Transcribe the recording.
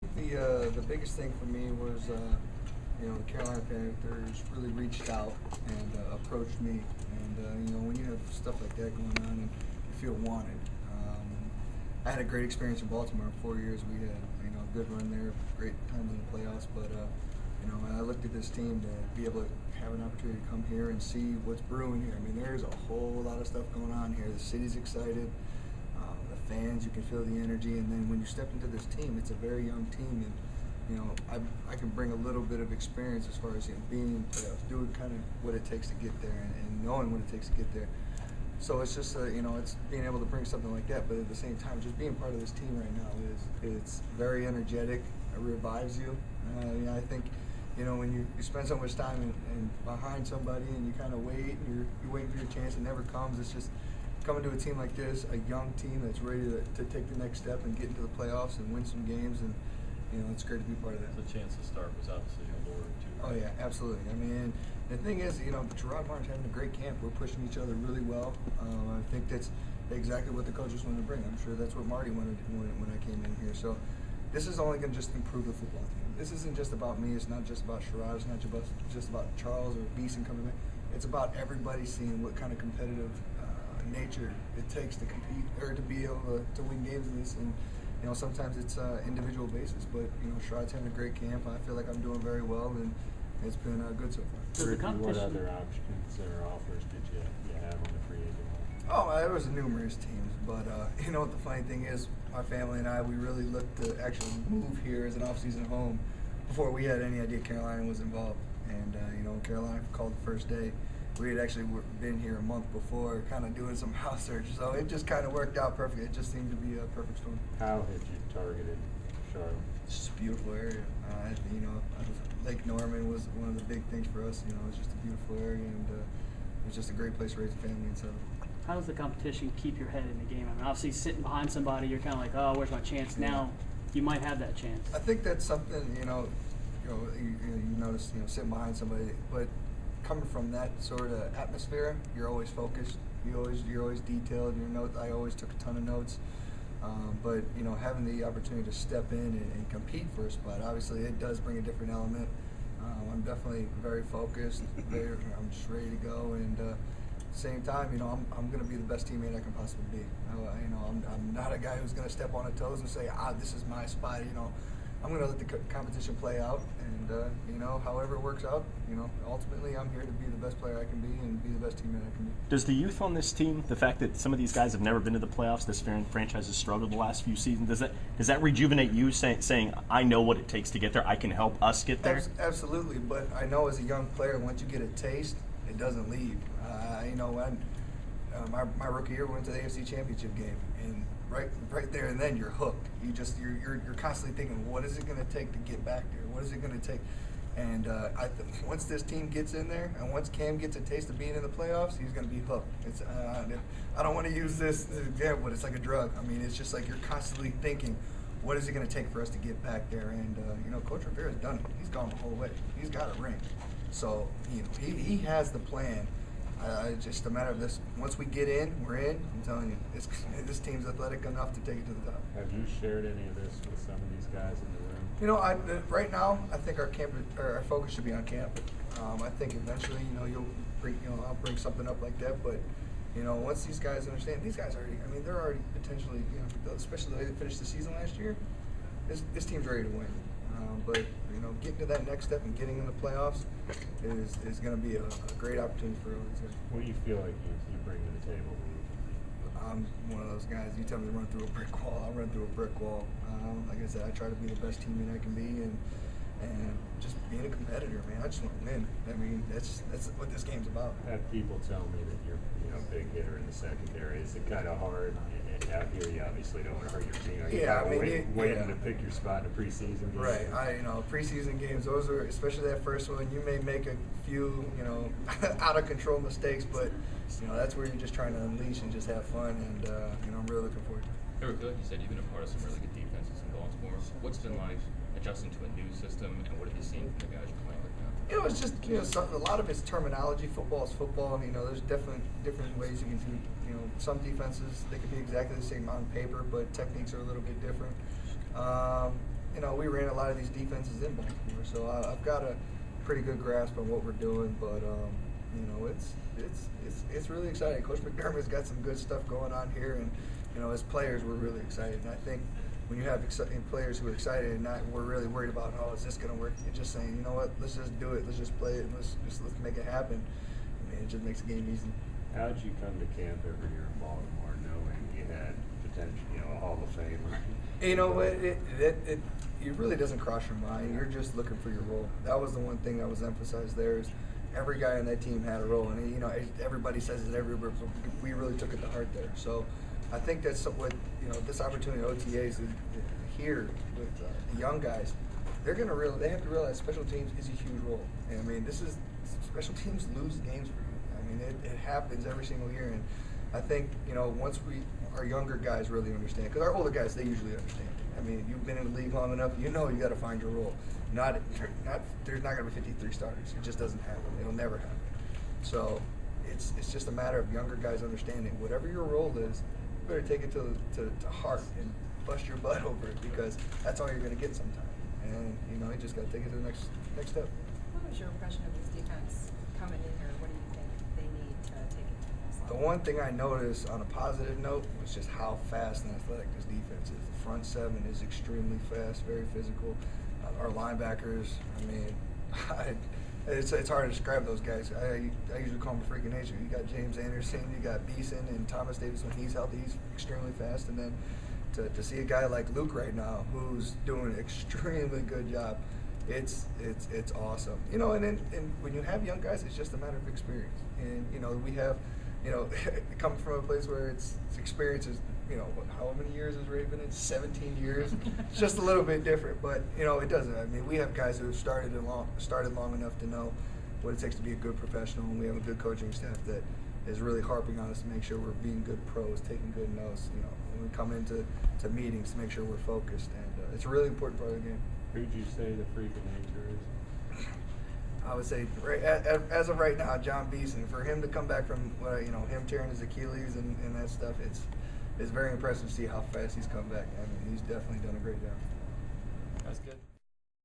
The biggest thing for me was the Carolina Panthers really reached out and approached me, and when you have stuff like that going on and you feel wanted. I had a great experience in Baltimore. 4 years we had a good run there, great times in the playoffs. But when I looked at this team to be able to have an opportunity to come here and see what's brewing here. I mean, there's a whole lot of stuff going on here. The city's excited. The fans, you can feel the energy, and then when you step into this team, it's a very young team, and I can bring a little bit of experience as far as being in playoffs, doing kind of what it takes to get there, and knowing what it takes to get there. So it's just it's being able to bring something like that, but at the same time, just being part of this team right now it's very energetic. It revives you. I think when you spend so much time and behind somebody and you kind of wait and you're waiting for your chance, it never comes. It's just coming to a team like this, a young team that's ready to take the next step and get into the playoffs and win some games, and it's great to be part of that. The chance to start was obviously alluring too. Oh yeah, absolutely. I mean, the thing is, Gerard Martin's having a great camp. We're pushing each other really well. I think that's exactly what the coaches wanted to bring. I'm sure that's what Marty wanted when I came in here. So this is only going to just improve the football team. This isn't just about me. It's not just about Sherrod. It's not just about Charles or Beeson coming in. It's about everybody seeing what kind of competitive nature it takes to compete or to be able to win games in this. And sometimes it's individual basis, but Sherrod's having a great camp. I feel like I'm doing very well, and it's been good so far. So what other options or offers did you have on the free agent market? Oh, there was numerous teams, but what the funny thing is, my family and I, we really looked to actually move here as an off-season home before we had any idea Carolina was involved. And Carolina called the first day. We had actually been here a month before, kind of doing some house search, so it just kind of worked out perfectly. It just seemed to be a perfect storm. How had you targeted Charlotte? It's just a beautiful area. Lake Norman was one of the big things for us. It's just a beautiful area, and it was just a great place to raise a family and settle. How does the competition keep your head in the game? I mean, obviously sitting behind somebody, you're kind of like, oh, where's my chance? Now you might have that chance. I think that's something you notice sitting behind somebody, but coming from that sort of atmosphere, you're always focused. You're always detailed. I always took a ton of notes. But having the opportunity to step in and compete for a spot, obviously it does bring a different element. I'm definitely very focused. I'm just ready to go, and at the same time, I'm going to be the best teammate I can possibly be. I'm not a guy who's going to step on the toes and say, this is my spot. I'm going to let the competition play out, and however it works out, ultimately I'm here to be the best player I can be and be the best teammate I can be. Does the youth on this team, the fact that some of these guys have never been to the playoffs, this franchise has struggled the last few seasons, does that rejuvenate you, saying I know what it takes to get there, I can help us get there? Absolutely, but I know as a young player, once you get a taste, it doesn't leave. My rookie year, we went to the AFC Championship game, and right there and then you're hooked. You're constantly thinking, what is it going to take to get back there? What is it going to take? And once this team gets in there, and once Cam gets a taste of being in the playoffs, he's going to be hooked. I don't want to use this example, but it's like a drug. I mean, it's just like you're constantly thinking, what is it going to take for us to get back there? And Coach Rivera's done it. He's gone the whole way. He's got a ring. So he has the plan. It's just a matter of this. Once we get in, we're in. I'm telling you, this team's athletic enough to take it to the top. Have you shared any of this with some of these guys in the room? Right now, I think our focus should be on camp. I think eventually, I'll bring something up like that. But once these guys understand, these guys they're already potentially, especially the way they finished the season last year. This team's ready to win. But getting to that next step and getting in the playoffs is going to be a great opportunity for all these guys. What do you feel like you bring to the table? I'm one of those guys. You tell me to run through a brick wall, I'll run through a brick wall. Like I said, I try to be the best teammate I can be, and just being a competitor, man. I just want to win. I mean, that's what this game's about. Have people tell me that you're a big hitter in the secondary. Is it kind of hard? And out here, you obviously don't want to hurt your team. Are you waiting to pick your spot in a preseason game? Right. Preseason games, those are, especially that first one, you may make a few, out of control mistakes, but that's where you're just trying to unleash and just have fun, and I'm really looking forward to it. Haruki, like you said, you've been a part of some really good defenses in Baltimore. What's been like adjusting to a new system, and what have you seen from the guys you're playing with now? It's just a lot of it's terminology. Football is football. There's definitely different ways you can do. Some defenses, they could be exactly the same on paper, but techniques are a little bit different. we ran a lot of these defenses in Baltimore, so I've got a pretty good grasp on what we're doing. But it's really exciting. Coach McDermott's got some good stuff going on here, and as players, we're really excited. And I think when you have players who are excited and not we're really worried about, oh, is this going to work? You're just saying, you know what, let's just do it. Let's just play it. And let's make it happen. I mean, it just makes the game easy. How did you come to camp every year in Baltimore, knowing you had potential, a Hall of Famer? You know what? It really doesn't cross your mind. You're just looking for your role. That was the one thing that was emphasized there. Is every guy on that team had a role, and everybody says it everywhere. We really took it to heart there. So I think that's what this opportunity at OTAs here with the young guys. They have to realize special teams is a huge role. And I mean, special teams lose games for you. I mean, it happens every single year, and I think once our younger guys really understand, because our older guys, they usually understand. I mean, you've been in the league long enough, you got to find your role. There's not going to be 53 starters. It just doesn't happen. It'll never happen. So it's just a matter of younger guys understanding whatever your role is, you better take it to heart and bust your butt over it, because that's all you're going to get sometime. And you just got to take it to the next step. What was your impression of this defense coming in here? What do you think they need to take it to the next level? The one thing I noticed on a positive note was just how fast and athletic this defense is. The front seven is extremely fast, very physical. Our linebackers, I mean, it's hard to describe those guys. I usually call them a freak of nature. You got James Anderson, you got Beeson, and Thomas Davis when he's healthy, he's extremely fast. And then to see a guy like Luke right now who's doing an extremely good job, it's awesome. And when you have young guys, it's just a matter of experience. And we have, coming from a place where it's experience is, how many years has Ray been in? 17 years. It's just a little bit different, but it doesn't. I mean, we have guys who have started long enough to know what it takes to be a good professional, and we have a good coaching staff that is really harping on us to make sure we're being good pros, taking good notes. When we come into meetings to make sure we're focused, and it's a really important part of the game. Who'd you say the freak of nature is? I would say, as of right now, John Beeson. For him to come back from him tearing his Achilles and that stuff, it's very impressive to see how fast he's come back. I mean, he's definitely done a great job. That's good.